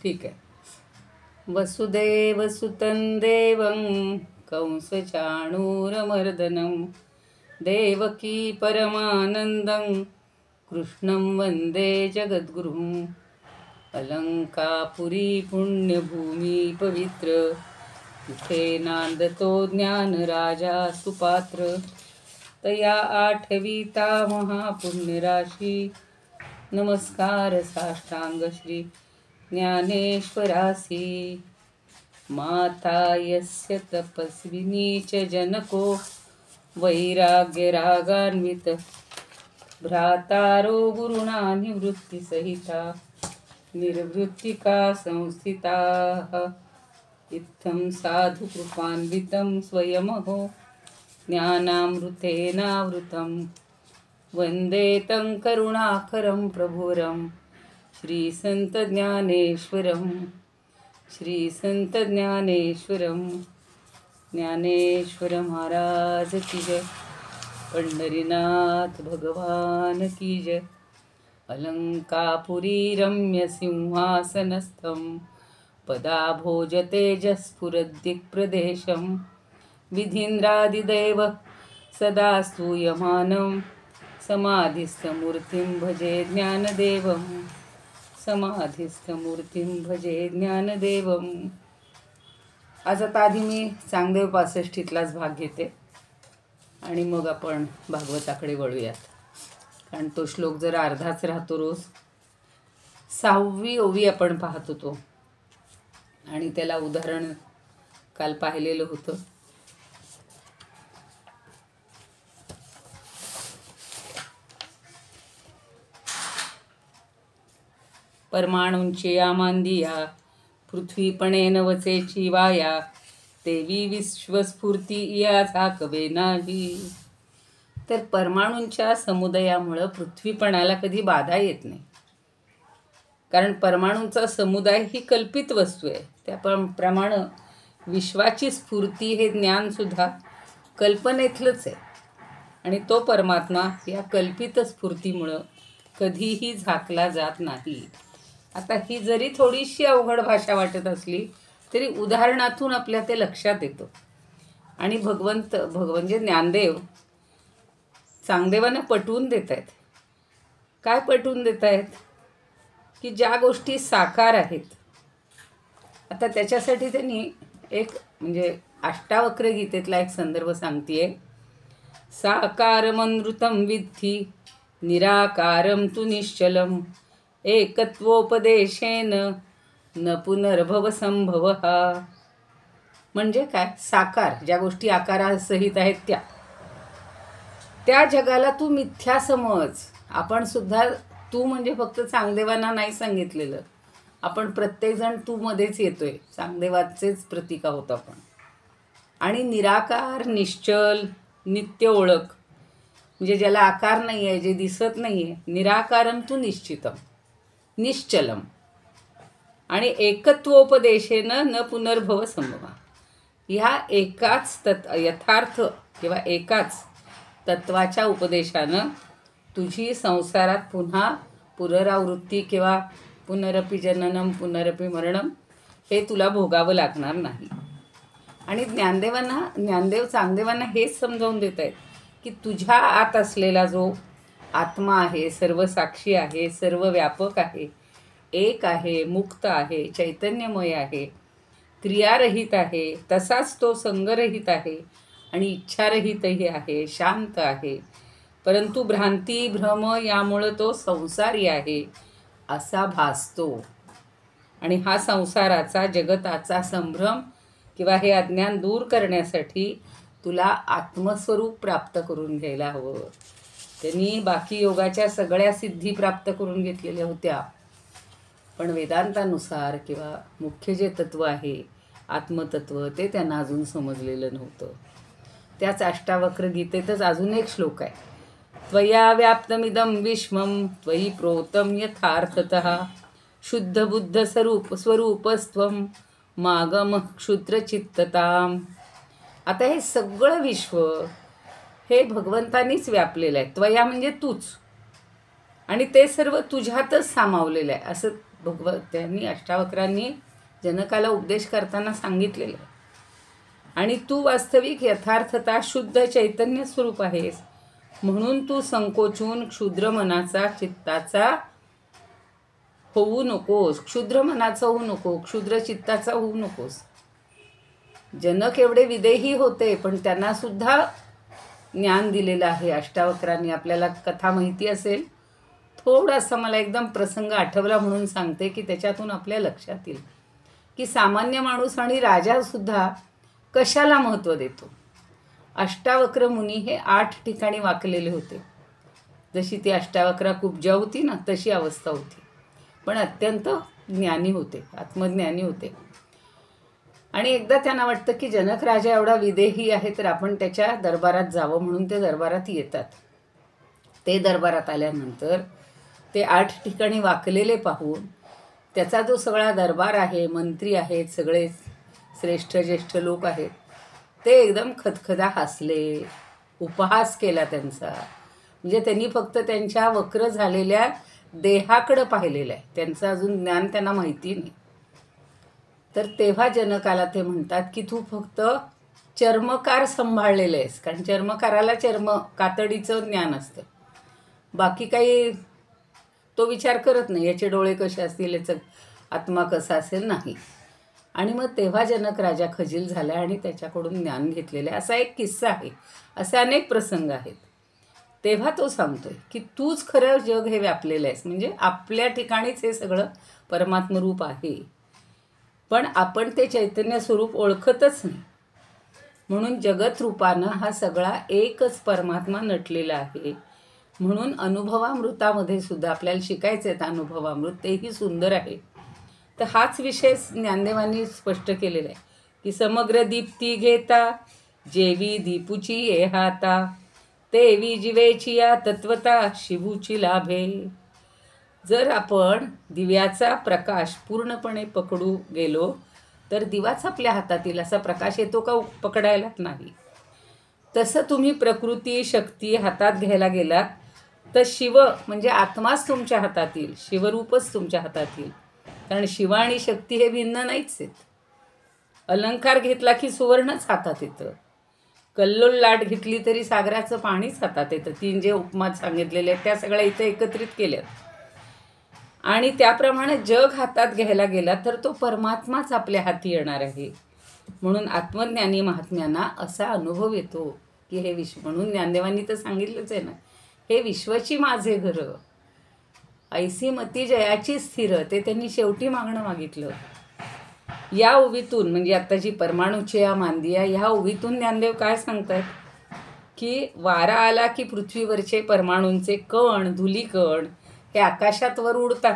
ठीक आहे. वसुदेवसुतं देवं कंसचाणूरमर्दनं देवकी परमानन्दं कृष्णं वन्दे जगद्गुरुम्. अलंकापुरी पुण्यभूमी पवित्र तिथे नांदतो ज्ञानराजा सुपात्र. तया आठवीता महापुण्यराशी नमस्कार साष्टांग श्री ज्ञानेश्वरासी. माता यस्य तपस्विनी च जनको वैराग्यरागान्वित भ्रातारो गुरुणा निवृत्तिसहिता निर्वृत्तिका संस्थिताः. इत्थं साधु कृपान्वितं स्वयमहो ज्ञानामृतेनावृतं वन्दे तं करुणाकरं प्रभुरं श्रीसंत ज्ञानेश्वरं. श्रीसंत ज्ञानेश्वरं. ज्ञानेश्वर महाराज की जय. पंढरीनाथ भगवान की जय. अलंकापुरी रम्य सिंहासनस्थं पदाभोजतेजस्फुरद्दिक्प्रदेशं विधीन्द्रादिदेव सदा स्तूयमानं समाधिस्थमूर्तिं भजे ज्ञानदेवं. समाधिस्थमूर्तिं भजे ज्ञानदेवं. आज आता आधी मी चांगदेव 65तलाच भाग घेते आणि मग आपण भागवताकडे वळूयात, कारण तो श्लोक जरा अर्धाच राहतो रोज. 6वी ओवी आपण पाहत होतो आणि त्याला उदाहरण काल पाहिलेलं होतं. परमाणूंची आमांदिया पृथ्वीपणेन वचेची वाया देवी विश्वस्फूर्ती या झाकवे नाही. तर परमाणूंच्या समुदायामुळं पृथ्वीपणाला कधी बाधा येत नाही, कारण परमाणूंचा समुदाय ही कल्पित वस्तू आहे. त्याप्रमाणे विश्वाची स्फूर्ती हे ज्ञानसुद्धा कल्पनेतलंच आहे आणि तो परमात्मा या कल्पित स्फूर्तीमुळं कधीही झाकला जात नाही. आता ही जरी थोडीशी अवघड भाषा वाटत असली तरी उदाहरणातून आपल्या ते लक्षात येतं. आणि म्हणजे ज्ञानदेव चांगदेवांना पटवून देत आहेत. काय पटवून देत आहेत? की ज्या गोष्टी साकार आहेत. आता त्याच्यासाठी त्यांनी एक म्हणजे अष्टावक्र गीतेतला एक संदर्भ सांगतेय. साकारमनृतं विद्धि निराकारं तु निश्चलम् एकत्वोपदेशेन न पुनर्भव संभवः. म्हणजे काय? साकार ज्या गोष्टी आकारासहित आहेत त्या जगाला तू मिथ्या समज. आपण सुद्धा तू म्हणजे फक्त चांगदेवांना नाही सांगितलेलं, आपण प्रत्येकजण तू मध्येच येतोय. चांगदेवाचेच प्रतीक आहोत आपण. आणि निराकार निश्चल नित्य ओळख म्हणजे ज्याला आकार नाही आहे, जे दिसत नाही आहे. निराकारम तू निश्चितम निश्चलम. आणि एकत्वोपदेशेन न पुनर्भव संभव. ह्या एकाच यथार्थ किंवा एकाच तत्वाच्या उपदेशानं तुझी संसारात पुन्हा पुनरावृत्ती किंवा पुनरपि जननम पुनरपि मरणम हे तुला भोगावं लागणार नाही. आणि ज्ञानदेव चांगदेवांना हेच समजावून देत आहेत की तुझ्या आत असलेला जो आत्मा आहे, सर्व साक्षी आहे, सर्व व्यापक आहे, एक आहे, मुक्त आहे, चैतन्यमय आहे, क्रियारहित आहे, तसाच तो संगरहित आहे आणि इच्छारहितही आहे, शांत आहे. परंतु भ्रांती भ्रम यामुळं तो संसारी आहे असा भासतो. आणि हा संसाराचा जगताचा संभ्रम किंवा हे अज्ञान दूर करण्यासाठी तुला आत्मस्वरूप प्राप्त करून घ्यायला हवं. त्यांनी बाकी योगाच्या सगळ्या सिद्धी प्राप्त करून घेतलेल्या होत्या, पण वेदांतानुसार किंवा मुख्य जे तत्व आहे आत्मतत्व ते त्यांना अजून समजलेलं नव्हतं. त्याच अष्टावक्र गीतेतच अजून एक श्लोक आहे. त्वया व्याप्तमिदं विश्वं त्वयि प्रोतं यथार्थतः शुद्धबुद्ध स्वरूपस्त्वं मागम क्षुद्रचित्तताम्. आता हे सगळं विश्व हे भगवंतानीच व्यापलेलं आहे. त्वया म्हणजे तूच, आणि ते सर्व तुझ्यातच सामावलेलं आहे असं त्यांनी अष्टावक्रांनी जनकाला उपदेश करताना सांगितलेलं आहे. आणि तू वास्तविक यथार्थता शुद्ध चैतन्य स्वरूप आहेस, म्हणून तू संकोचून क्षुद्र मनाचा चित्ताचा होऊ नकोस, क्षुद्र मनाचा होऊ नको, क्षुद्र चित्ताचा होऊ नकोस. जनक एवढे विदेही होते, पण त्यांना सुद्धा ज्ञान दिलेलं आहे अष्टावक्रांनी. आपल्याला कथा माहिती असेल, थोडासा मला एकदम प्रसंग आठवला म्हणून सांगते की त्याच्यातून आपल्या लक्षात येईल की सामान्य माणूस आणि राजासुद्धा कशाला महत्त्व देतो. अष्टावक्र मुनी हे 8 ठिकाणी वाकलेले होते. जशी ती अष्टावक्रा कुब्जा होती ना, तशी अवस्था होती. पण अत्यंत ज्ञानी होते, आत्मज्ञानी होते. आणि एकदा त्यांना वाटतं की जनक राजा एवढा विदेही आहे, तर आपण त्याच्या दरबारात जावं, म्हणून ते दरबारात येतात. ते दरबारात आल्यानंतर ते 8 ठिकाणी वाकलेले पाहून त्याचा जो सगळा दरबार आहे, मंत्री आहेत, सगळे श्रेष्ठ ज्येष्ठ लोक आहेत, ते एकदम खदखदा हसले, उपहास केला त्यांचा. म्हणजे त्यांनी फक्त त्यांच्या वक्र झालेल्या देहाकडं पाहिलेलं आहे, त्यांचं अजून ज्ञान त्यांना माहिती नाही. तर तेव्हा जनकाला ते म्हणतात की तू फक्त चर्मकार सांभाळलेलं आहेस, कारण चर्मकाराला कातडीचं ज्ञान असतं. बाकी काही तो विचार करत नाही, याचे डोळे कसे असतील, याचं आत्मा कसा असेल, नाही. आणि मग तेव्हा जनक राजा खजील झाला आणि त्याच्याकडून ज्ञान घेतलेलं आहे. असा एक किस्सा आहे. असे अनेक प्रसंग आहेत. तेव्हा तो सांगतोय की तूच खरं जग हे व्यापलेलं आहेस, म्हणजे आपल्या ठिकाणीच हे सगळं परमात्मरूप आहे, पण आपण ते चैतन्य स्वरूप ओळखतच नाही. म्हणून जगत रूपानं हा सगळा एकच परमात्मा नटलेला आहे. म्हणून अनुभवामृतामध्ये सुद्धा आपल्याला शिकायचं आहे अनुभवामृत, तेही सुंदर आहे. तर हाच विषय ज्ञानदेवांनी स्पष्ट केलेला आहे की समग्र दीप्ती घेता जेवी दीपूची ये हाता, तेवी जीवेची या तत्वता शिवूची लाभे. जर आपण दिव्याचा प्रकाश पूर्णपणे पकडू गेलो तर दिवाच आपल्या हातातील असा प्रकाश येतो का पकडायला? नाही. तसं तुम्ही प्रकृती शक्ती हातात घ्यायला गेलात तर शिव म्हणजे आत्माच तुमच्या हातातील, शिवरूपच तुमच्या हातातील. कारण शिव आणि शक्ती हे भिन्न नाहीच आहेत. अलंकार घेतला की सुवर्णच हातात येतं, कल्लोल लाट घेतली तरी सागराचं पाणीच हातात येतं. 3 जे उपमा सांगितलेले आहेत त्या सगळ्या इथं एकत्रित केल्यात. आणि त्याप्रमाणे जग हातात घ्यायला गेला तर तो परमात्माच आपल्या हाती येणार आहे. म्हणून आत्मज्ञानी महात्म्यांना असा अनुभव येतो की हे विश्व, म्हणून ज्ञानदेवांनी तर सांगितलंच आहे ना, हे विश्वची माझे घर, ऐसी मती जयाची स्थिर, ते त्यांनी शेवटी मागणं मागितलं. या ओवीतून म्हणजे आता जी परमाणूची या मांदिया, ह्या ओवीतून ज्ञानदेव काय सांगतात की वारा आला की पृथ्वीवरचे परमाणूंचे कण, धुलीकण हे आकाशात वर उडतात,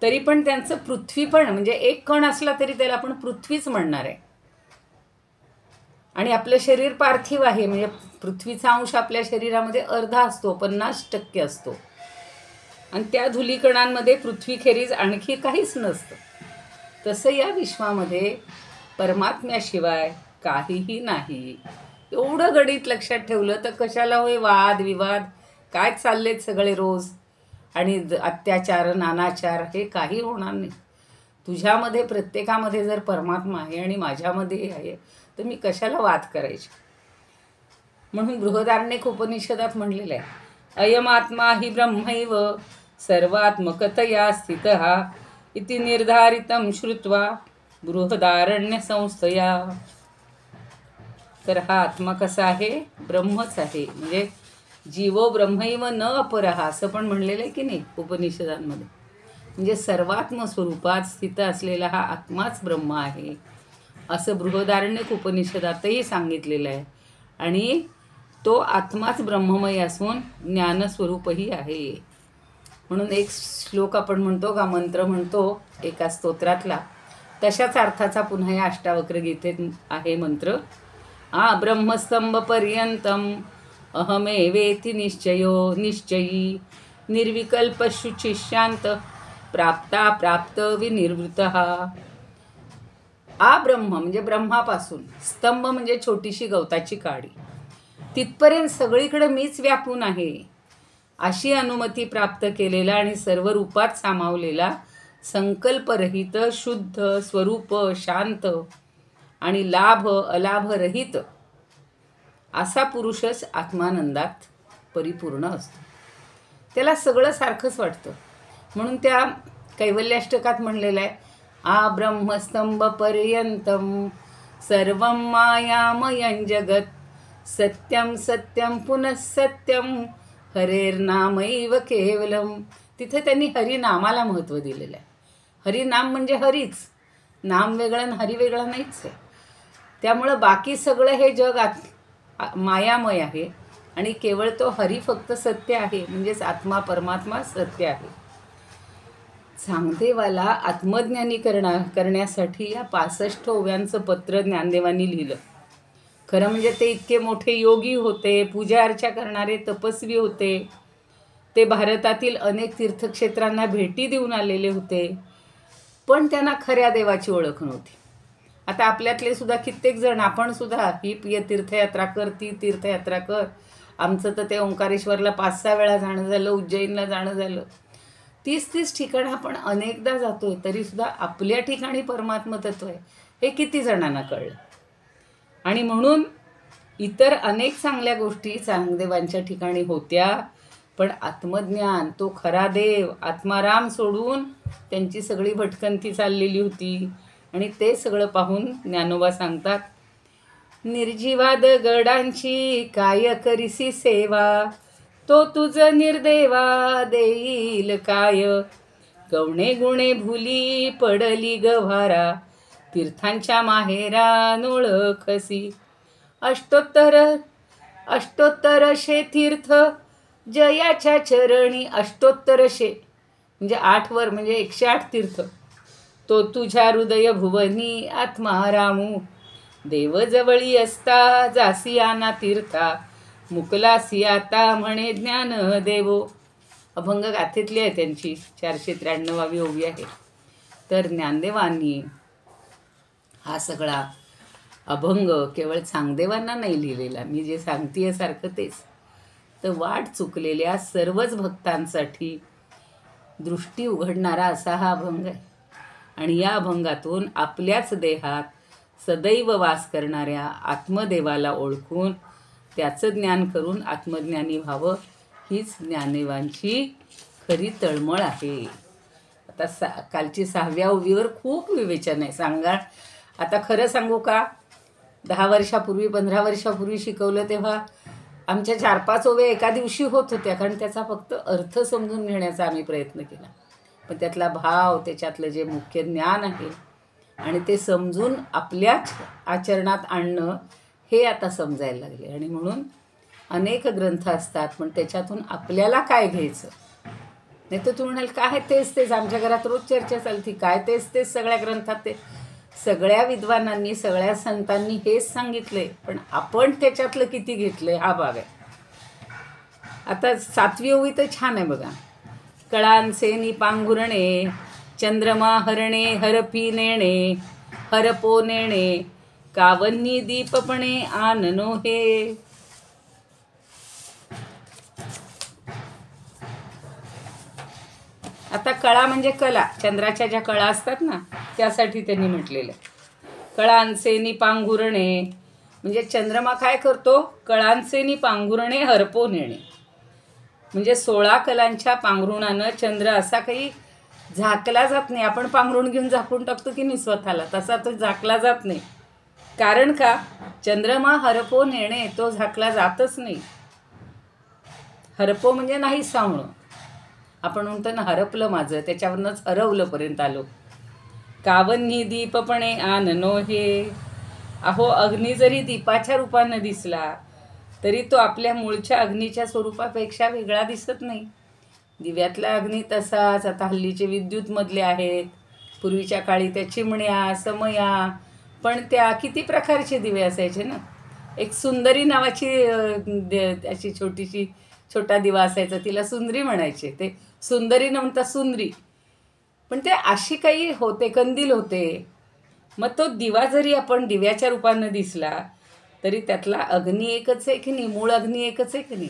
तरी पण त्यांचं पृथ्वी पण म्हणजे एक कण असला तरी त्याला आपण पृथ्वीच म्हणणार आहे. आणि आपलं शरीर पार्थिव आहे, म्हणजे पृथ्वीचा अंश आपल्या शरीरामध्ये अर्धा असतो, 50% असतो. आणि त्या धुलीकणांमध्ये पृथ्वीखेरीज आणखी काहीच नसतं. तसं या विश्वामध्ये परमात्म्याशिवाय काहीही नाही. एवढं गणित लक्षात ठेवलं तर कशाला होय वाद विवाद, काय चाललेत सगळे रोज, आणि अत्याचार नानाचार, हे काही होणार नाही. तुझ्यामध्ये प्रत्येकामध्ये जर परमात्मा आहे आणि माझ्यामध्ये आहे तर मी कशाला वाद करायचे. म्हणून बृहदारण्यक उपनिषदात म्हणलेलं आहे, अयमात्मा हि ब्रह्मैव सर्वात्मकतया स्थितः इति निर्धारितं श्रुत्वा बृहदारण्य संस्थया. तर हा आत्मा कसा आहे? ब्रह्मच आहे. म्हणजे जीवो ब्रह्मैव न अपरः असं पण म्हणलेलं आहे की नाही उपनिषदांमध्ये. म्हणजे सर्वात्म स्वरूपात स्थित असलेला हा आत्माच ब्रह्म आहे असं बृहदारण्यक उपनिषदातही सांगितलेलं आहे. आणि तो आत्माच ब्रह्ममय असून ज्ञानस्वरूपही आहे. म्हणून एक श्लोक आपण म्हणतो का, मंत्र म्हणतो एका स्तोत्रातला, तशाच अर्थाचा पुन्हा या अष्टावक्र गीतेत आहे मंत्र. ब्रह्मस्तंभ पर्यंतम अहमेवेति निश्चयी निर्विकल्प शुचिशांत प्राप्ता प्राप्त विनिर्वृतः. ब्रह्म म्हणजे ब्रह्मापासून, स्तंभ म्हणजे छोटीशी गवताची काडी, तिथपर्यंत सगळीकडे मीच व्यापून आहे अशी अनुमती प्राप्त केलेला आणि सर्व रूपात सामावलेला संकल्परहित शुद्ध स्वरूप शांत आणि लाभ अलाभरहित असा पुरुषच आत्मानंदात परिपूर्ण असतो. त्याला सगळं सारखंच वाटतं. म्हणून त्या कैवल्याष्टकात म्हणलेलं आहे, आ ब्रह्मस्तंभ पर्यंतम सर्वं मायामयं जगत सत्यं सत्यं पुनः सत्यं हरेर्नामैव केवलम. तिथे त्यांनी हरिनामाला महत्त्व दिलेलं आहे. हरिनाम म्हणजे हरीच, नाम वेगळं आणि हरी वेगळा नाहीच आहे. त्यामुळं बाकी सगळं हे जग मायामय आहे आणि केवळ तो हरी फक्त सत्य आहे, म्हणजेच आत्मा परमात्मा सत्य आहे. चांगदेवाला आत्मज्ञानी करण्यासाठी या 65 ओव्यांचं पत्र ज्ञानदेवांनी लिहिलं. खरं म्हणजे ते इतके मोठे योगी होते, पूजा अर्चा करणारे तपस्वी होते. ते भारतातील अनेक तीर्थक्षेत्रांना भेटी देऊन आलेले होते, पण त्यांना खऱ्या देवाची ओळख नव्हती. आता आपल्यातले सुद्धा कित्येक जण, आपण सुद्धा ही तीर्थयात्रा कर, ती तीर्थयात्रा कर. आमचं तर ते ओंकारेश्वरला 5-6 वेळा जाणं झालं, उज्जैनला जाणं झालं. 30-30 ठिकाणं आपण अनेकदा जातोय, तरीसुद्धा आपल्या ठिकाणी परमात्मतत्व आहे हे किती जणांना कळलं. आणि म्हणून इतर अनेक चांगल्या गोष्टी चांगदेवांच्या ठिकाणी होत्या, पण आत्मज्ञान, तो खरा देव आत्माराम सोडून त्यांची सगळी भटकंती चाललेली होती. आणि ते सगळं पाहून ज्ञानोबा सांगतात, निर्जीवाद गडांची काय करिसी सेवा, तो तुझ निर्देवा देईल काय, गवणे गुणे भुली पडली गव्हारा, तीर्थांच्या माहेरा नोळखसी, अष्टोत्तरशे तीर्थ जयाच्या चरणी. अष्टोत्तरशे म्हणजे 8 वर, म्हणजे 108 तीर्थ. तो तुझ्या हृदय भुवनी आत्मारामू, देवजवळी असता जासी आना तीर्था, मुकलासी आता म्हणे ज्ञान देवो. अभंग गाथेतली आहे त्यांची 493वी ओवी आहे. तर ज्ञानदेवांनी हा सगळा अभंग केवळ चांगदेवांना नाही लिहिलेला, मी जे सांगतेय सारखं तेच, तर वाट चुकलेल्या सर्वच भक्तांसाठी दृष्टी उघडणारा असा हा अभंग आहे. आणि या अभंगातून आपल्याच देहात सदैव वास करणाऱ्या आत्मदेवाला ओळखून त्याचं ज्ञान करून आत्मज्ञानी व्हावं, हीच ज्ञानदेवांची खरी तळमळ आहे. आता कालची 6व्या ओवीवर खूप विवेचन आहे. सांगा, आता खरं सांगू का, 10 वर्षापूर्वी 15 वर्षापूर्वी शिकवलं तेव्हा आमच्या 4-5 ओव्या एका दिवशी होत होत्या, कारण त्याचा फक्त अर्थ समजून घेण्याचा आम्ही प्रयत्न केला. पण त्यातला भाव, त्याच्यातलं जे मुख्य ज्ञान आहे आणि ते समजून आपल्याच आचरणात आणणं, हे आता समजायला लागले. आणि म्हणून अनेक ग्रंथ असतात, पण त्याच्यातून आपल्याला काय घ्यायचं. नाही तर तू म्हणाल काय तेच आमच्या घरात रोज चर्चा चालती, काय तेच सगळ्या ग्रंथात ते. सगळ्या विद्वानांनी, सगळ्या संतांनी हेच सांगितले, पण आपण त्याच्यातलं किती घेतलंय हा भाग आहे. आता 7वी ओवी तर छान आहे बघा. कळांचे पांघुरणे चंद्रमा हरणे हरपी नेणे, हरपो नेणे कावन्नी दीपपणे आननो हे. आता कळा म्हणजे कला, चंद्राच्या ज्या कळा असतात ना, त्यासाठी त्यांनी म्हटलेलं. कळांचे पांघुरणे म्हणजे चंद्रमा काय करतो, कळांचे पांघुरणे हरपो नेणे, म्हणजे 16 कलांच्या पांघरुणानं चंद्र असा काही झाकला जात नाही. आपण पांघरुण घेऊन झाकून टाकतो की नाही स्वतःला, तसा तो झाकला जात नाही. कारण का, चंद्रमा हरपो नेणे, तो झाकला जातच नाही. हरपो म्हणजे नाही सावणं. आपण म्हणतो ना, हरपलं माझं, त्याच्यावरनंच हरवलंपर्यंत आलो. कावन्नी दीपपणे आननो हे. अहो, अग्नी जरी दीपाच्या रूपानं दिसला तरी तो आपल्या मूळच्या अग्नीच्या स्वरूपापेक्षा वेगळा दिसत नाही. दिव्यातला अग्नी तसाच. आता हल्लीचे विद्युतमधले आहेत, पूर्वीच्या काळी त्या चिमण्या, समया, पण त्या किती प्रकारचे दिवे असायचे ना. एक सुंदरी नावाची अशी छोटा दिवा असायचा, तिला सुंदरी म्हणायचे. ते सुंदरी न म्हणता सुंदरी, पण ते अशी काही होते, कंदील होते. मग तो दिवा जरी आपण दिव्याच्या रूपानं दिसला तरी त्यातला अग्नी एकच आहे की नाही, मूळ अग्नी एकच आहे की नाही.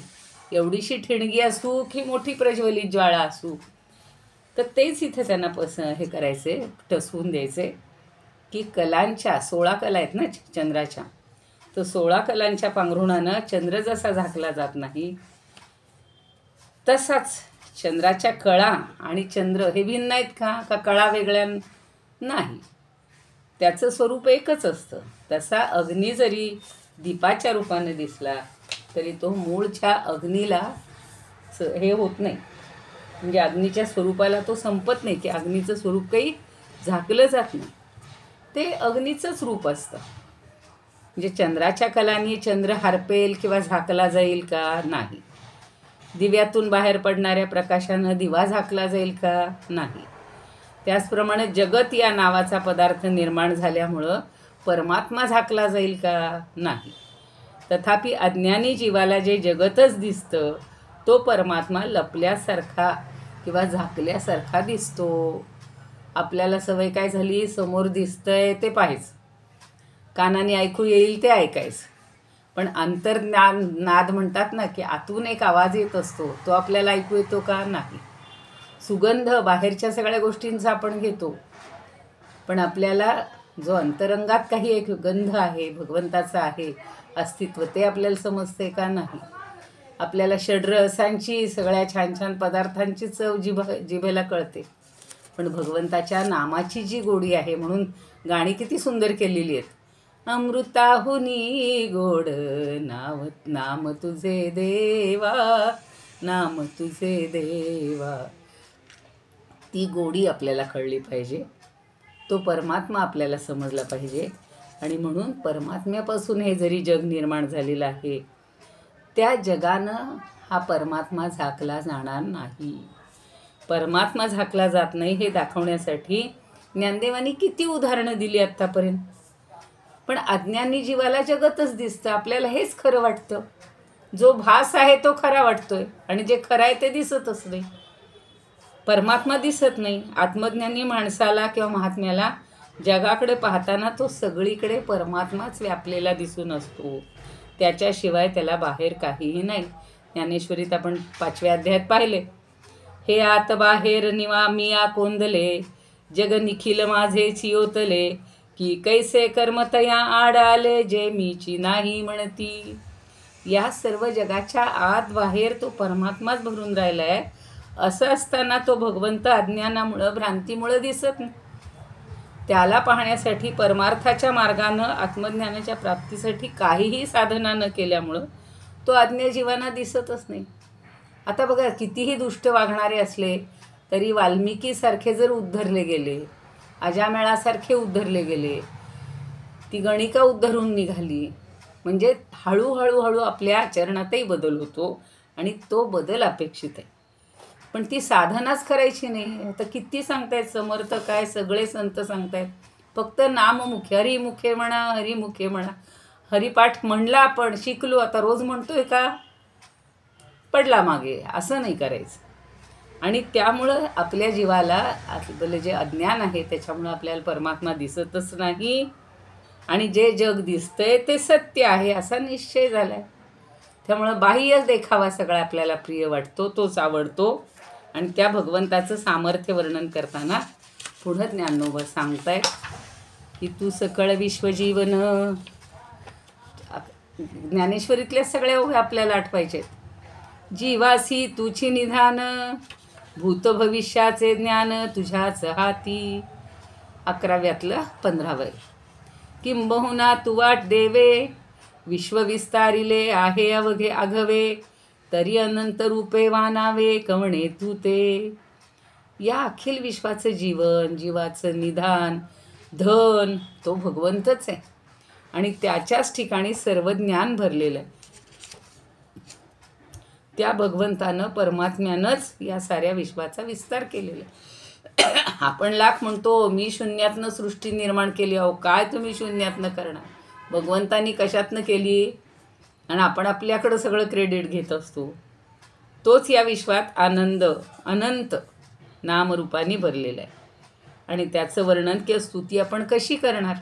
एवढीशी ठिणगी असू की मोठी प्रज्वलित ज्वाळा असू, तर तेच इथे त्यांना हे करायचे, टसवून द्यायचे की कलांच्या 16 कला आहेत ना चंद्राच्या, तर 16 कलांच्या पांघरुणानं चंद्र जसा झाकला जात नाही तसाच चंद्राच्या कळा आणि चंद्र हे भिन्न आहेत का कळा वेगळ्या नाही, त्याचं स्वरूप एकच असतं. तसा अग्नी जरी दीपाच्या रूपाने दिसला तरी तो मूळच्या अग्नीला हे होत नाही, म्हणजे अग्नीच्या स्वरूपाला तो संपत नाही, की अग्नीचं स्वरूप काही झाकलं जात नाही, ते अग्नीचंच रूप असतं. म्हणजे चंद्राच्या कलांनी चंद्र हरपेल किंवा झाकला जाईल का नाही, दिव्यातून बाहेर पडणाऱ्या प्रकाशानं दिवा झाकला जाईल का नाही. त्याचप्रमाणे जगत या नावाचा पदार्थ निर्माण झाल्यामुळं परमात्मा झाकला जाईल का नाही. तथापि अज्ञानी जीवाला जे जगतच दिसतं तो परमात्मा लपल्यासारखा किंवा झाकल्यासारखा दिसतो. आपल्याला सवय काय झाली, समोर दिसतंय ते पाहायचं, कानाने ऐकू येईल ते ऐकायचं, पण नाद म्हणतात ना, की आतून एक आवाज येत असतो, तो आपल्याला ऐकू येतो का नाही. सुगंध बाहेरच्या सगळ्या गोष्टींचा आपण घेतो, पण आपल्याला जो अंतरंगात काही एक गंध आहे, भगवंताचा आहे अस्तित्व, ते आपल्याला समजते का नाही. आपल्याला षड्रसांची सगळ्या छान छान पदार्थांची चव जिभेला कळते, पण भगवंताच्या नामाची जी गोडी आहे, म्हणून गाणी किती सुंदर केलेली आहेत. अमृताहुनी गोड नाम तुझे देवा, नाम तुझे देवा. ती गोडी आपल्याला कळली पाहिजे, तो परमात्मा आपल्याला समजला पाहिजे. आणि म्हणून परमात्म्यापासून हे जरी जग निर्माण झालेलं आहे, त्या जगानं हा परमात्मा झाकला जाणार नाही. परमात्मा झाकला जात नाही हे दाखवण्यासाठी ज्ञानदेवांनी किती उदाहरणं दिली आत्तापर्यंत. पण अज्ञानी जीवाला जगतच दिसतं, आपल्याला हेच खरं वाटतं. जो भास आहे तो खरा वाटतोय आणि जे खरं आहे ते दिसतच नाही. परमात्मा दिसत नाही. आत्मज्ञानी माणसाला किंवा महात्म्याला जगाकडे पाहताना तो सगळीकडे परमात्माच व्यापलेला दिसून असतो, त्याच्याशिवाय त्याला बाहेर काहीही नाही. ज्ञानेश्वरीत आपण 5व्या अध्यायात पाहिले, हे आत बाहेर निवा मिया कोंदले, जग निखिल माझे चियोतले, की कैसे कर्मतया आडाले, जे मीची नाही म्हणती. या सर्व जगाच्या आत बाहेर तो परमात्माच भरून राहिला आहे. असं असताना तो भगवंत अज्ञानामुळं भ्रांतीमुळं दिसत नाही. त्याला पाहण्यासाठी परमार्थाच्या मार्गानं आत्मज्ञानाच्या प्राप्तीसाठी काहीही साधना न केल्यामुळं तो अज्ञ जीवांना दिसतच नाही. आता बघा, कितीही दुष्ट वागणारे असले तरी वाल्मिकीसारखे जर उद्धरले गेले, अजामेळासारखे उद्धरले गेले, ती गणिका उद्धरून निघाली, म्हणजे हळूहळू आपल्या आचरणातही बदल होतो आणि तो बदल अपेक्षित आहे. पण ती साधनाच करायची नाही. आता किती सांगतायत समर्थ, काय सगळे संत सांगतायत, फक्त नाममुखे, हरिमुखे म्हणा, हरिमुखे म्हणा. हरिपाठ म्हणला, आपण शिकलो, आता रोज म्हणतोय का, पडला मागे, असं नाही करायचं. आणि त्यामुळं आपल्या जीवाला आपलं जे अज्ञान आहे त्याच्यामुळं आपल्याला परमात्मा दिसतच नाही, आणि जे जग दिसतंय ते सत्य आहे असा निश्चय झाला आहे. त्यामुळं बाह्य देखावा सगळा आपल्याला प्रिय वाटतो, तोच आवडतो. आणि त्या भगवंताचं सामर्थ्य वर्णन करताना पुढं ज्ञानोबा सांगतायत की तू सकळ विश्वजीवन. ज्ञानेश्वरीतल्या सगळ्या ओव्या आपल्याला आठवायचे. जीवासी तुची निधान, भूत भविष्याचे ज्ञान तुझ्याच हाती. 11व्यातलं 15वं. किंबहुना तू वाट देवे, विश्व विस्तारिले आहे अवघे आघवे, तरी अनंत रूपे वानावे कवणे तू ते. या अखिल विश्वाचं जीवन, जीवाचं निधान, धन तो भगवंतच आहे आणि त्याच्याच ठिकाणी सर्व ज्ञान भरलेलं आहे. त्या भगवंतानं, परमात्म्यानंच या साऱ्या विश्वाचा विस्तार केलेला आहे. आपण लाख म्हणतो मी शून्यातनं सृष्टी निर्माण केली. अहो काय तुम्ही शून्यातनं करणार, भगवंतानी कशातनं केली, आणि आपण आपल्याकडं सगळं क्रेडिट घेत असतो. तोच या विश्वात आनंद अनंत नामरूपाने भरलेला आहे आणि त्याचं वर्णन किंवा स्तुती आपण कशी करणार.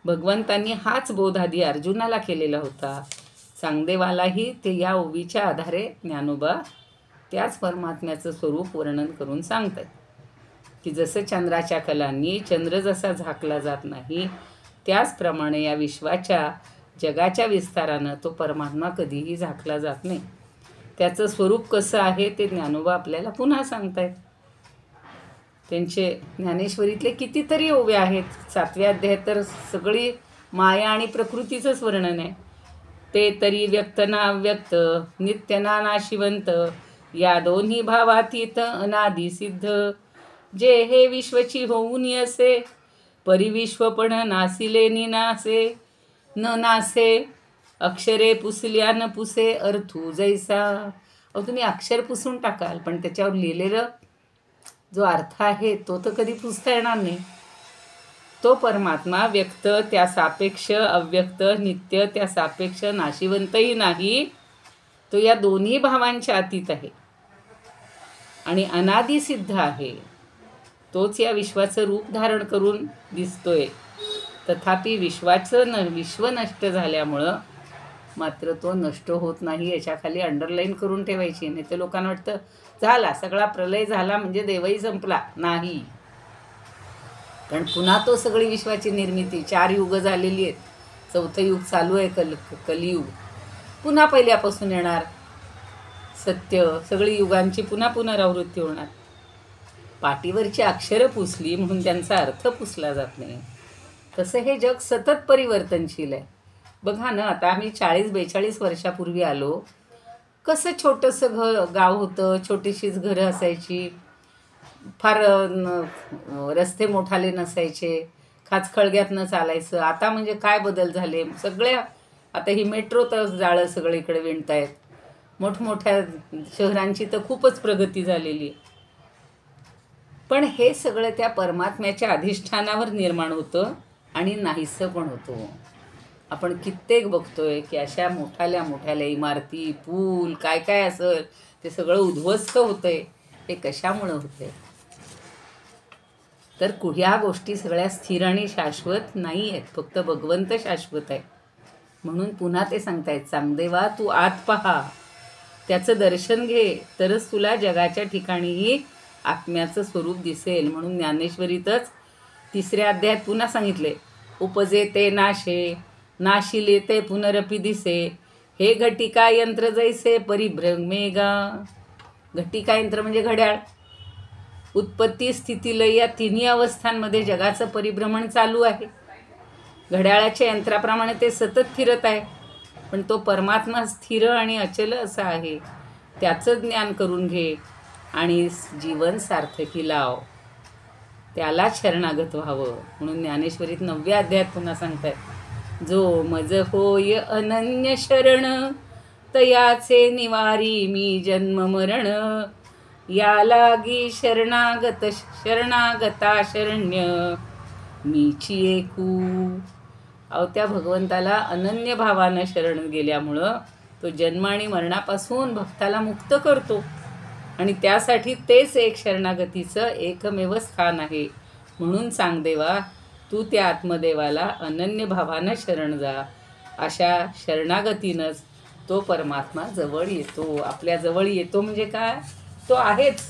भगवंतांनी हाच बोध आधी अर्जुनाला केलेला होता. चांगदेवालाही ते या ओवीच्या आधारे ज्ञानोबा त्याच परमात्म्याचं स्वरूप वर्णन करून सांगतात की जसं चंद्राच्या कलांनी चंद्र जसा झाकला जात नाही, त्याचप्रमाणे या विश्वाच्या जगाच्या विस्तारानं तो परमात्मा कधीही झाकला जात नाही. त्याचं स्वरूप कसं आहे ते ज्ञानोबा आपल्याला पुन्हा सांगतायत. त्यांचे ज्ञानेश्वरीतले कितीतरी ओव्या आहेत. 7व्या अध्यायात तर सगळी माया आणि प्रकृतीचंच वर्णन आहे. ते तरी व्यक्त ना अव्यक्त, नित्य ना नाशिवंत, या दोन्ही भावातीत अनादि सिद्ध, जे हे विश्वची होऊन असे, परिविश्वपण नासिले निनासे, न नासे अक्षरे पुसल्या न पुसे अर्थू जैसा. अहो तुम्ही अक्षर पुसून टाकाल पण त्याच्यावर लिहिलेलं जो अर्थ आहे तो तर कधी पुसता येणार नाही. तो परमात्मा व्यक्त त्या सापेक्ष, अव्यक्त नित्य त्या सापेक्ष, नाशिवंतही नाही. तो या दोन्ही भावांच्या अतीत आहे आणि अनादि सिद्ध आहे. तोच या विश्वाचं रूप धारण करून दिसतोय. तथापि विश्व नष्ट झाल्यामुळं मात्र तो नष्ट होत नाही. याच्याखाली अंडरलाईन करून ठेवायची. नाही तर लोकांना वाटतं झाला सगळा प्रलय झाला म्हणजे देवही संपला. नाही, कारण पुन्हा तो सगळी विश्वाची निर्मिती, 4 युग झालेली आहेत. 4थं युग चालू आहे, कलियुग. पुन्हा पहिल्यापासून येणार सत्य, सगळी युगांची पुन्हा पुनरावृत्ती होणार. पाटीवरची अक्षरं पुसली म्हणून त्यांचा अर्थ पुसला जात नाही. तसं हे जग सतत परिवर्तनशील आहे. बघा ना, आता आम्ही 40-42 वर्षापूर्वी आलो. कसं छोटंसं गाव होतं, छोटीशीच घरं असायची, फार रस्ते मोठाले नसायचे, खाचखळग्यातनं चालायचं. आता म्हणजे काय बदल झाले सगळ्या. आता ही मेट्रो तर जाळं सगळीकडे विणतायत. मोठमोठ्या शहरांची तर खूपच प्रगती झालेली आहे. पण हे सगळं त्या परमात्म्याच्या अधिष्ठानावर निर्माण होतं आणि नाहीसं पण होतं. आपण कित्येक बघतोय की अशा मोठ्याल्या इमारती, पूल, काय काय असेल ते सगळं उद्ध्वस्त होतंय. हे कशामुळं होतंय? तर ह्या गोष्टी सगळ्या स्थिर आणि शाश्वत नाही आहेत. फक्त भगवंत शाश्वत आहे. म्हणून पुन्हा ते सांगतायत, चांगदेवा तू आत पहा, त्याचं दर्शन घे, तरच तुला जगाच्या ठिकाणीही आत्म्याचं स्वरूप दिसेल. म्हणून ज्ञानेश्वरीतच 3ऱ्या अध्यायात पुन्हा सांगितले, उपजे ते नाशे, नाशिले ते पुनरपि दिसे, हे घटिका यंत्र जैसे परिभ्रमेगा. घटिका यंत्र म्हणजे घड्याळ. उत्पत्ती, स्थिती, लय या तिन्ही अवस्थांमध्ये जगाचं परिभ्रमण चालू आहे. घड्याळाच्या यंत्राप्रमाणे ते सतत फिरत आहे. पण तो परमात्मा स्थिर आणि अचल असा आहे. त्याचं ज्ञान करून घे आणि जीवन सार्थकी लाव, त्याला शरणागत व्हावं. म्हणून ज्ञानेश्वरीत 9व्या अध्यायात पुन्हा सांगतात, जो मज होय अनन्य शरण, तयाचे निवारी मी जन्म मरण, या लागी शरणागता शरण्य मीची एकू. अहो त्या भगवंताला अनन्य भावानं शरण गेल्यामुळं तो जन्म आणि मरणापासून भक्ताला मुक्त करतो. आणि त्यासाठी तेच एक शरणागतीचं एकमेव स्थान आहे. म्हणून चांगदेवा तू त्या आत्मदेवाला अनन्य भावानं शरण जा. अशा शरणागतीनंच तो परमात्मा जवळ येतो. आपल्या जवळ येतो म्हणजे काय? तो आहेच,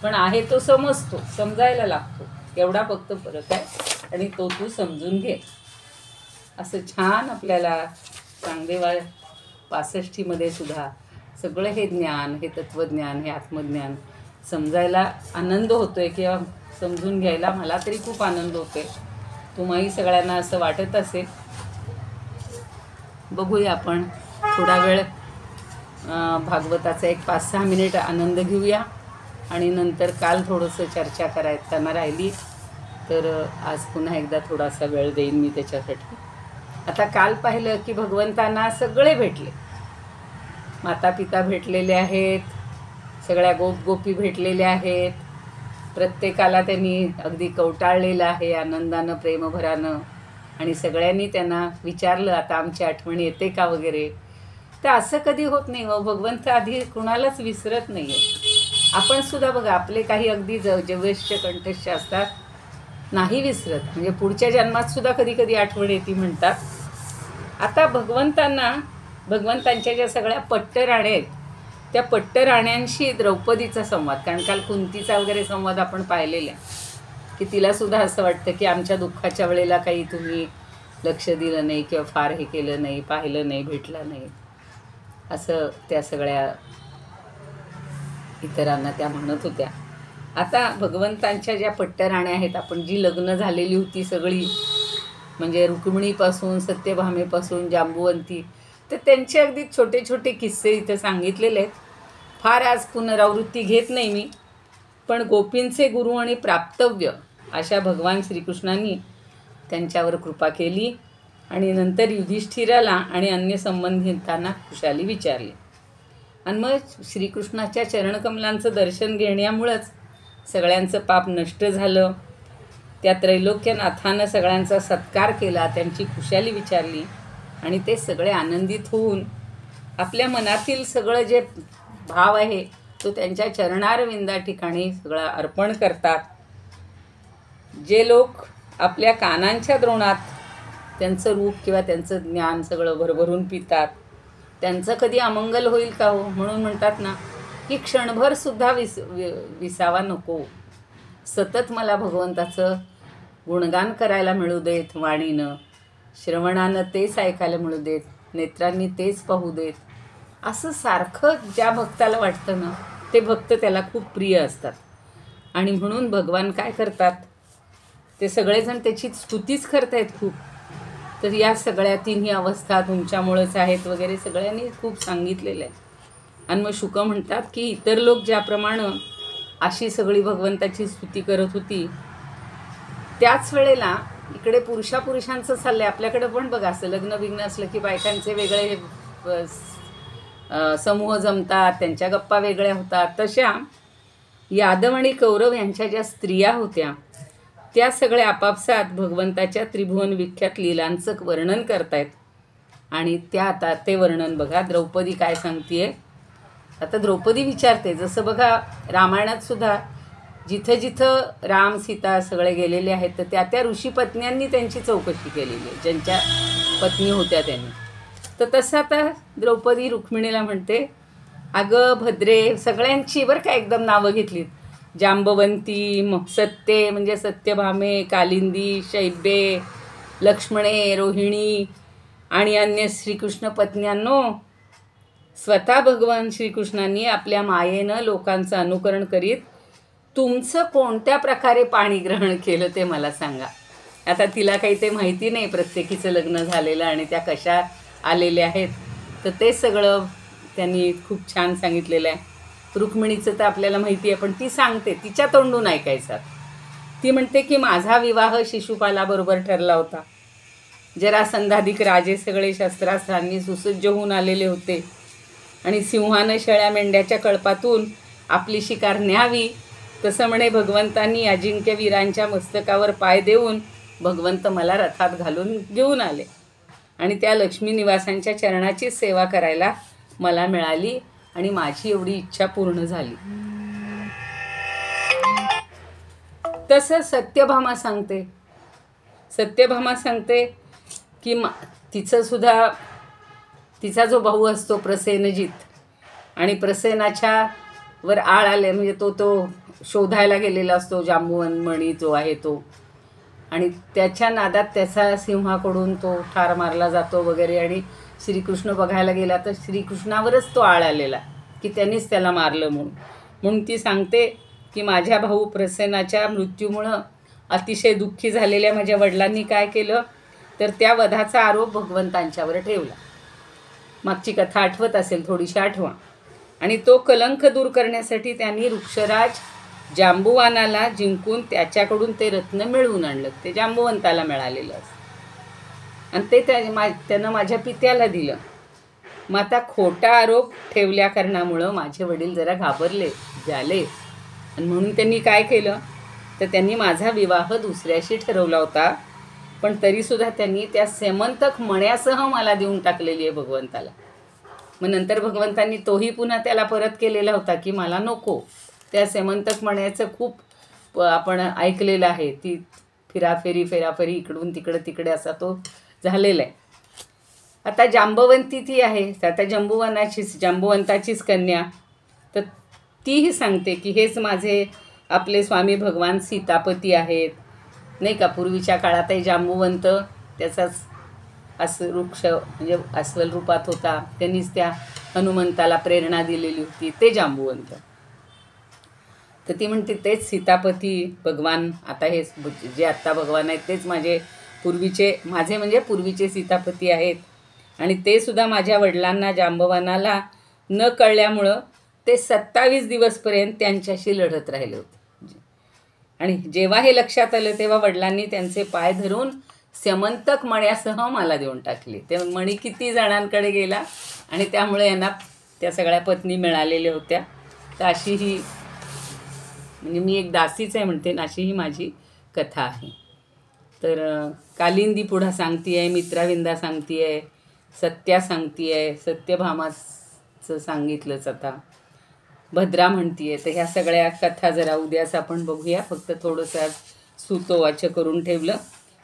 पण आहे तो समजतो, समजायला लागतो, एवढा फक्त फरक आहे. आणि तो तू समजून घे. असं छान आपल्याला चांगदेवा 65मध्ये सुद्धा सगळं हे ज्ञान, हे तत्त्वज्ञान, हे आत्मज्ञान समजायला आनंद होतोय किंवा समजून घ्यायला मला तरी खूप आनंद होतोय. तुम्हाही सगळ्यांना असं वाटत असेल. बघूया आपण थोडा वेळ भागवताचा एक 5-6 मिनिट आनंद घेऊया आणि नंतर काल थोडंसं चर्चा करायला राहिली तर आज पुन्हा एकदा थोडासा वेळ देईन मी त्याच्यासाठी. आता काल पाहिलं की भगवंतांना सगळे भेटले. माता पिता भेटलेले आहेत, सगळ्या गोपी भेटलेल्या आहेत. प्रत्येकाला त्यांनी अगदी कवटाळलेलं आहे आनंदानं, प्रेमभरानं. आणि सगळ्यांनी त्यांना विचारलं, आता आमची आठवण येते का वगैरे. तर असं कधी होत नाही व भगवंत आधी कुणालाच विसरत नाही आहे. आपण सुद्धा बघा, आपले काही अगदी जवळचे कंठस्थ असतात, नाही विसरत, म्हणजे पुढच्या जन्मात सुद्धा कधी कधी आठवण येते म्हणतात. आता भगवंतांच्या ज्या सगळ्या पट्टराण्या आहेत त्या पट्टराण्यांशी द्रौपदीचा संवाद, कारण काल कुंतीचा वगैरे संवाद आपण पाहिलेला की तिलासुद्धा असं वाटतं की आमच्या दुःखाच्या वेळेला काही तुम्ही लक्ष दिलं नाही किंवा फार हे केलं नाही, पाहिलं नाही, भेटलं नाही, असं त्या सगळ्या इतरांना त्या म्हणत होत्या. आता भगवंतांच्या ज्या पट्टराण्या आहेत, आपण जी लग्न झालेली होती सगळी, म्हणजे रुक्मिणीपासून सत्यभामेपासून जांबुवंती, तर त्यांचे अगदी छोटे छोटे किस्से इथं सांगितलेले आहेत. फार आज पुनरावृत्ती घेत नाही मी, पण गोपींचे गुरु आणि प्राप्तव्य अशा भगवान श्रीकृष्णांनी त्यांच्यावर कृपा केली आणि नंतर युधिष्ठिराला आणि अन्य संबंधितांना खुशाली विचारली. आणि मग श्रीकृष्णाच्या चरणकमलांचं दर्शन घेण्यामुळंच सगळ्यांचं पाप नष्ट झालं. त्या त्रैलोक्यनाथानं सगळ्यांचा सत्कार केला, त्यांची खुशाली विचारली आणि ते सगळे आनंदित होऊन आपल्या मनातील सगळं जे भाव आहे तो त्यांच्या चरणारविंदा ठिकाणी सगळं अर्पण करतात. जे लोक आपल्या कानांच्या द्रोणात त्यांचं रूप किंवा त्यांचं ज्ञान सगळं भरभरून पितात, त्यांचं कधी अमंगल होईल का हो? म्हणून म्हणतात ना की क्षणभरसुद्धा विसावा नको, सतत मला भगवंताचं गुणगान करायला मिळू देत, वाणीनं, श्रवणानं तेच ऐकायला मिळू देत, नेत्रांनी तेच पाहू देत, असं सारखं ज्या भक्ताला वाटतं ना, ते भक्त त्याला खूप प्रिय असतात. आणि म्हणून भगवान काय करतात, ते सगळेजण त्याची स्तुतीच करतायत खूप. तर या सगळ्या तिन्ही अवस्था तुमच्यामुळेच आहेत वगैरे सगळ्यांनी खूप सांगितलेलं आहे. आणि मग शुक म्हणतात की इतर लोक ज्याप्रमाणे अशी सगळी भगवंताची स्तुती करत होती, त्याच वेळेला इकडे पुरुषांचं चाललं आहे. आपल्याकडं पण बघा, असं लग्न बिग्न असलं की बायकांचे वेगळे समूह जमतात, त्यांच्या गप्पा वेगळ्या होतात. तशा यादव आणि कौरव यांच्या ज्या स्त्रिया होत्या त्या सगळ्या आपापसात भगवंताच्या त्रिभुवन विख्यात लीलांचं वर्णन करतायत. आणि त्या आता ते वर्णन बघा, द्रौपदी काय सांगतेय. आता द्रौपदी विचारते, जसं बघा रामायणात सुद्धा जिथं जिथं राम सीता सगळे गेलेले आहेत तर त्या त्या ऋषीपत्न्यांनी त्यांची चौकशी केलेली आहे, ज्यांच्या पत्नी होत्या त्यांनी. तर तसं आता द्रौपदी रुक्मिणीला म्हणते, अगं भद्रे, सगळ्यांची बरं का एकदम नावं घेतलीत, जांबवंती, सत्ये म्हणजे सत्यभामे, कालिंदी, शैब्ये, लक्ष्मणे, रोहिणी आणि अन्य श्रीकृष्ण पत्न्यांनो, स्वतः भगवान श्रीकृष्णांनी आपल्या मायेनं लोकांचं अनुकरण करीत तुमचं कोणत्या प्रकारे पाणी ग्रहण केलं ते मला सांगा. आता तिला काही ते माहिती नाही, प्रत्येकीचं लग्न झालेलं आणि त्या कशा आलेल्या आहेत, तर ते सगळं त्यांनी खूप छान सांगितलेलं आहे. रुक्मिणीचं तर आपल्याला माहिती आहे, पण ती सांगते, तिच्या तोंडून ऐकायचं. ती म्हणते की माझा विवाह शिशुपालाबरोबर ठरला होता. जरासंधाधिक राजे सगळे शस्त्रास्त्रांनी सुसज्ज होऊन आलेले होते आणि सिंहानं शेळ्या मेंढ्याच्या कळपातून आपली शिकार न्यावी, तसं म्हणे भगवंतांनी अजिंक्य वीरांच्या मस्तकावर पाय देऊन भगवंत मला रथात घालून घेऊन आले आणि त्या लक्ष्मी निवासांच्या चरणाची सेवा करायला मला मिळाली आणि माझी एवढी इच्छा पूर्ण झाली. तसं सत्यभामा सांगते की तिचा जो भाऊ असतो प्रसेनजित, आणि प्रसेनाच्या वर आळ आले म्हणजे तो शोधायला गेलेला असतो, जांबुवन मणी जो आहे तो, आणि त्याच्या नादात त्याचा सिंहाकडून तो ठार मारला जातो वगैरे. आणि श्रीकृष्ण बघायला गेला तर श्रीकृष्णावरच तो आळ आलेला की त्यांनीच त्याला मारलं म्हणून ती सांगते की माझ्या भाऊ प्रसेनाच्या मृत्यूमुळं अतिशय दुःखी झालेल्या माझ्या वडिलांनी काय केलं तर त्या वधाचा आरोप भगवंतांच्यावर ठेवला. मागची कथा आठवत असेल, थोडीशी आठवा. आणि तो कलंक दूर करण्यासाठी त्यांनी वृक्षराज जांबुवानाला जिंकून त्याच्याकडून ते रत्न मिळवून आणलं. ते जांबुवंताला मिळालेलं असतं आणि ते त्यानं माझ्या पित्याला दिलं. मग आता खोटा आरोप ठेवल्या कारणामुळं माझे वडील जरा घाबरले झाले आणि म्हणून त्यांनी काय केलं तर त्यांनी माझा विवाह दुसऱ्याशी ठरवला होता, पण तरीसुद्धा त्यांनी त्या सेमंतक मण्यासह मला देऊन टाकलेली आहे भगवंताला. मग नंतर भगवंतांनी तोही पुन्हा त्याला परत केलेला होता की मला नको. त्या सेमंतक मण्याचं खूप आपण ऐकलेलं आहे, ती फेराफेरी इकडून तिकडे असा तो झालेला आहे. आता जांबवंती ती आहे, आता जांबुवंताचीच कन्या, तर तीही सांगते की हेच माझे आपले स्वामी भगवान सीतापती आहेत, नाही का. पूर्वीच्या काळातही जांबुवंत त्याचाच वृक्ष म्हणजे अस्वल रूपात होता, त्यांनीच त्या हनुमंताला प्रेरणा दिलेली होती, ते जांबुवंत. तर ती म्हणते तेच सीतापती भगवान, आता हे जे आत्ता भगवान आहेत तेच माझे म्हणजे पूर्वीचे सीतापती आहेत. आणि ते सुद्धा माझ्या वडिलांना जांबवनाला न कळल्यामुळं ते 27 दिवसपर्यंत त्यांच्याशी लढत राहिले होते. आणि जेव्हा हे लक्षात आलं तेव्हा वडिलांनी त्यांचे पाय धरून स्यमंतक मण्यासह मला देऊन टाकली. ते मणी किती जणांकडे गेला आणि त्यामुळे यांना त्या सगळ्या पत्नी मिळालेल्या होत्या. तर अशी ही म्हणजे मी एक दासीच आहे म्हणते, अशी ही माझी कथा आहे. तर कालिंदी पुढं सांगती आहे, मित्राविंदा सांगती आहे, सत्या सांगती आहे, सत्यभामाचं सांगितलंच आता, भद्रा म्हणती आहे. तर ह्या सगळ्या कथा जरा उद्याच आपण बघूया. फक्त थोडंसं आज सुतोवाच करून ठेवलं.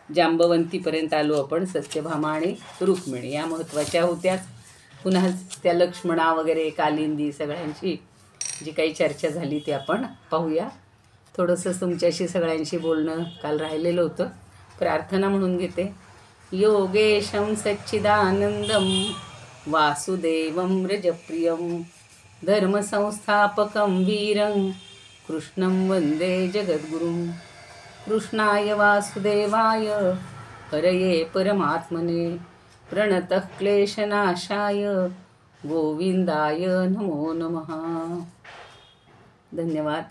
जांबवंतीपर्यंत आलो आपण. सत्यभामा आणि रुक्मिणी या महत्त्वाच्या होत्याच. पुन्हा त्या लक्ष्मणा वगैरे कालिंदी सगळ्यांची जी काही चर्चा झाली ती आपण पाहूया. थोडंसं तुमच्याशी सगळ्यांशी बोलणं काल राहिलेलं होतं. प्रार्थना म्हणून घेते. योगेशं सच्चिदानंदं वासुदेवं व्रजप्रियं धर्मसंस्थापकं वीरं कृष्णं वन्दे जगद्गुरुं. कृष्णाय वासुदेवाय हरये परमात्मने प्रणतः क्लेशनाशाय गोविंदाय नमो नमः. धन्यवाद.